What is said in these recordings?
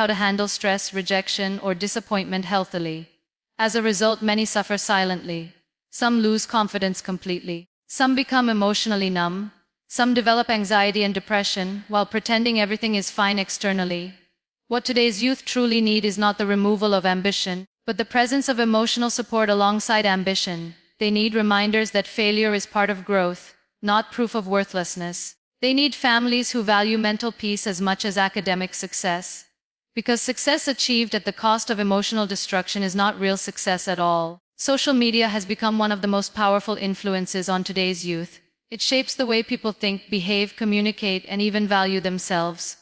how to handle stress, rejection, or disappointment healthily. As a result, many suffer silently. Some lose confidence completely. Some become emotionally numb. Some develop anxiety and depression while pretending everything is fine externally. What today's youth truly need is not the removal of ambition, but the presence of emotional support alongside ambition. They need reminders that failure is part of growth, not proof of worthlessness. They need families who value mental peace as much as academic success. Because success achieved at the cost of emotional destruction is not real success at all. Social media has become one of the most powerful influences on today's youth. It shapes the way people think, behave, communicate, and even value themselves.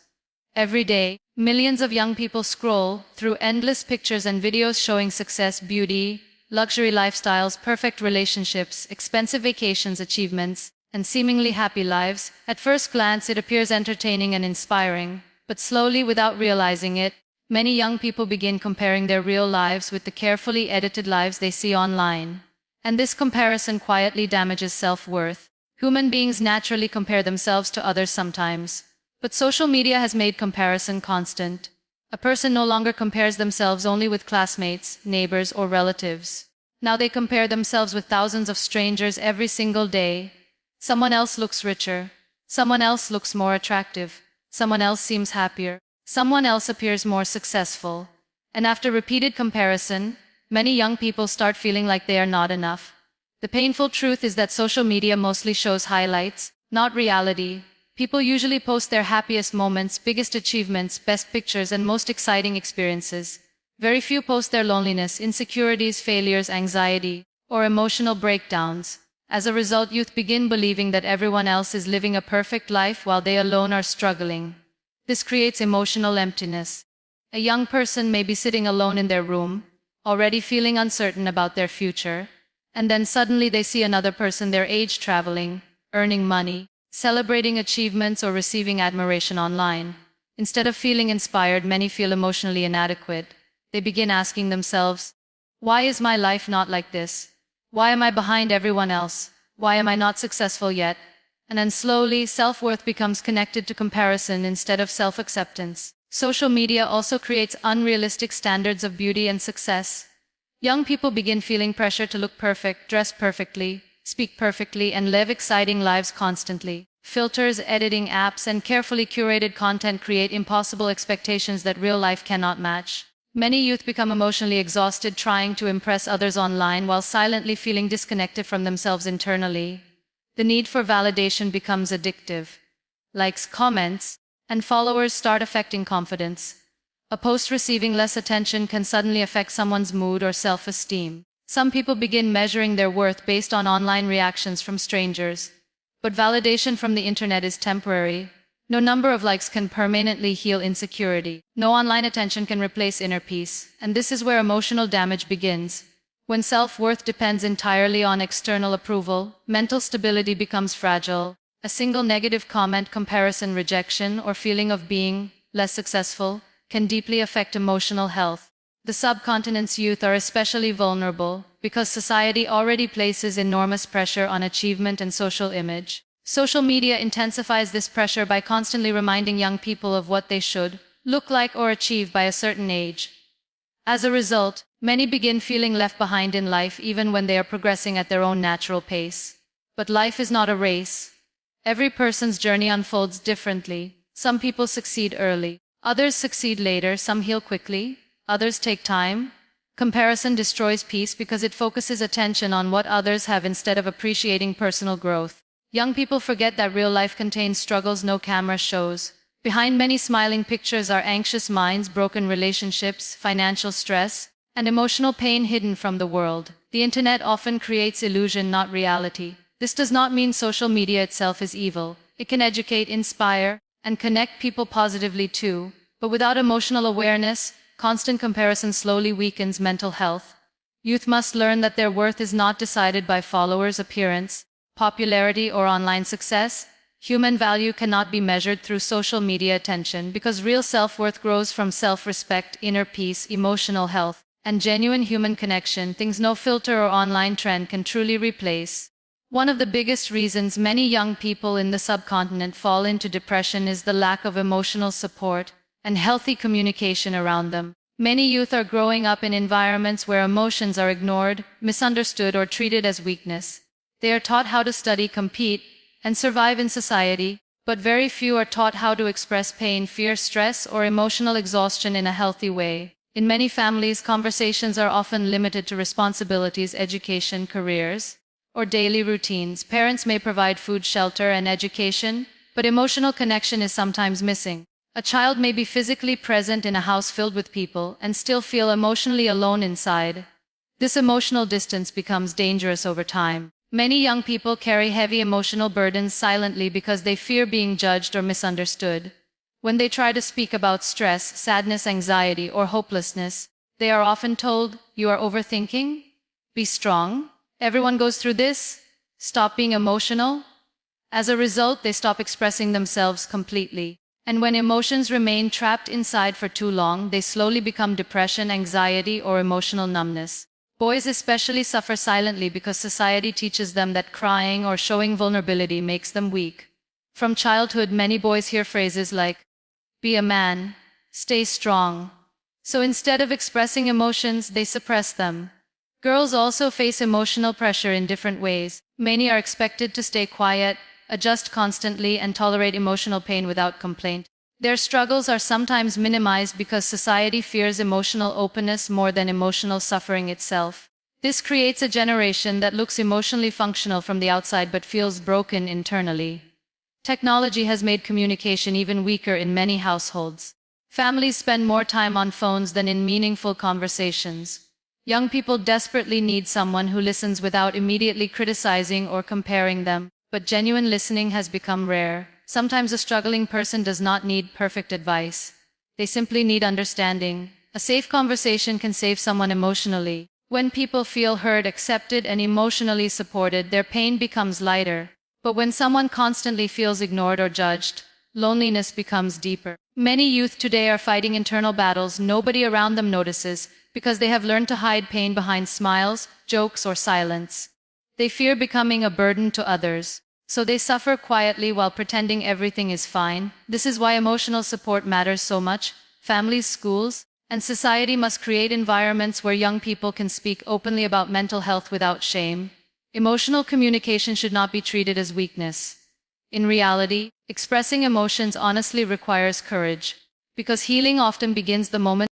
Every day, millions of young people scroll through endless pictures and videos showing success, beauty, luxury lifestyles, perfect relationships, expensive vacations, achievements, and seemingly happy lives. At first glance, it appears entertaining and inspiring, but slowly, without realizing it, many young people begin comparing their real lives with the carefully edited lives they see online. And this comparison quietly damages self-worth. Human beings naturally compare themselves to others sometimes, but social media has made comparison constant. A person no longer compares themselves only with classmates, neighbors, or relatives. Now they compare themselves with thousands of strangers every single day. Someone else looks richer. Someone else looks more attractive. Someone else seems happier. Someone else appears more successful. And after repeated comparison, many young people start feeling like they are not enough. The painful truth is that social media mostly shows highlights, not reality. People usually post their happiest moments, biggest achievements, best pictures, and most exciting experiences. Very few post their loneliness, insecurities, failures, anxiety, or emotional breakdowns. As a result, youth begin believing that everyone else is living a perfect life while they alone are struggling. This creates emotional emptiness. A young person may be sitting alone in their room, already feeling uncertain about their future, and then suddenly they see another person their age traveling, earning money, celebrating achievements, or receiving admiration online. Instead of feeling inspired, many feel emotionally inadequate. They begin asking themselves, why is my life not like this? Why am I behind everyone else? Why am I not successful yet? And then slowly, self-worth becomes connected to comparison instead of self-acceptance. Social media also creates unrealistic standards of beauty and success. Young people begin feeling pressure to look perfect, dress perfectly, speak perfectly, and live exciting lives constantly. Filters, editing apps, and carefully curated content create impossible expectations that real life cannot match. Many youth become emotionally exhausted trying to impress others online while silently feeling disconnected from themselves internally. The need for validation becomes addictive. Likes, comments, and followers start affecting confidence. A post receiving less attention can suddenly affect someone's mood or self-esteem. Some people begin measuring their worth based on online reactions from strangers. But validation from the internet is temporary. No number of likes can permanently heal insecurity. No online attention can replace inner peace. And this is where emotional damage begins. When self-worth depends entirely on external approval, mental stability becomes fragile. A single negative comment, comparison, rejection, or feeling of being less successful can deeply affect emotional health. The subcontinent's youth are especially vulnerable because society already places enormous pressure on achievement and social image. Social media intensifies this pressure by constantly reminding young people of what they should look like or achieve by a certain age. As a result, many begin feeling left behind in life even when they are progressing at their own natural pace. But life is not a race. Every person's journey unfolds differently. Some people succeed early. Others succeed later, some heal quickly, others take time. Comparison destroys peace because it focuses attention on what others have instead of appreciating personal growth. Young people forget that real life contains struggles no camera shows. Behind many smiling pictures are anxious minds, broken relationships, financial stress, and emotional pain hidden from the world. The internet often creates illusion, not reality. This does not mean social media itself is evil. It can educate, inspire, and connect people positively too, but without emotional awareness, constant comparison slowly weakens mental health. Youth must learn that their worth is not decided by followers' appearance, popularity, or online success. Human value cannot be measured through social media attention because real self-worth grows from self-respect, inner peace, emotional health, and genuine human connection, things no filter or online trend can truly replace. One of the biggest reasons many young people in the subcontinent fall into depression is the lack of emotional support and healthy communication around them. Many youth are growing up in environments where emotions are ignored, misunderstood, or treated as weakness. They are taught how to study, compete, and survive in society, but very few are taught how to express pain, fear, stress, or emotional exhaustion in a healthy way. In many families, conversations are often limited to responsibilities, education, careers, or daily routines. Parents may provide food, shelter, and education, but emotional connection is sometimes missing. A child may be physically present in a house filled with people and still feel emotionally alone inside. This emotional distance becomes dangerous over time. Many young people carry heavy emotional burdens silently because they fear being judged or misunderstood. When they try to speak about stress, sadness, anxiety, or hopelessness, they are often told, "You are overthinking? Be strong. Everyone goes through this. Stop being emotional." As a result, they stop expressing themselves completely. And when emotions remain trapped inside for too long, they slowly become depression, anxiety, or emotional numbness. Boys especially suffer silently because society teaches them that crying or showing vulnerability makes them weak. From childhood, many boys hear phrases like, "Be a man, stay strong." So instead of expressing emotions, they suppress them. Girls also face emotional pressure in different ways. Many are expected to stay quiet, adjust constantly, and tolerate emotional pain without complaint. Their struggles are sometimes minimized because society fears emotional openness more than emotional suffering itself. This creates a generation that looks emotionally functional from the outside but feels broken internally. Technology has made communication even weaker in many households. Families spend more time on phones than in meaningful conversations. Young people desperately need someone who listens without immediately criticizing or comparing them. But genuine listening has become rare. Sometimes a struggling person does not need perfect advice. They simply need understanding. A safe conversation can save someone emotionally. When people feel heard, accepted, and emotionally supported, their pain becomes lighter. But when someone constantly feels ignored or judged, loneliness becomes deeper. Many youth today are fighting internal battles nobody around them notices because they have learned to hide pain behind smiles, jokes, or silence. They fear becoming a burden to others, so they suffer quietly while pretending everything is fine. This is why emotional support matters so much. Families, schools, and society must create environments where young people can speak openly about mental health without shame. Emotional communication should not be treated as weakness. In reality, expressing emotions honestly requires courage, because healing often begins the moment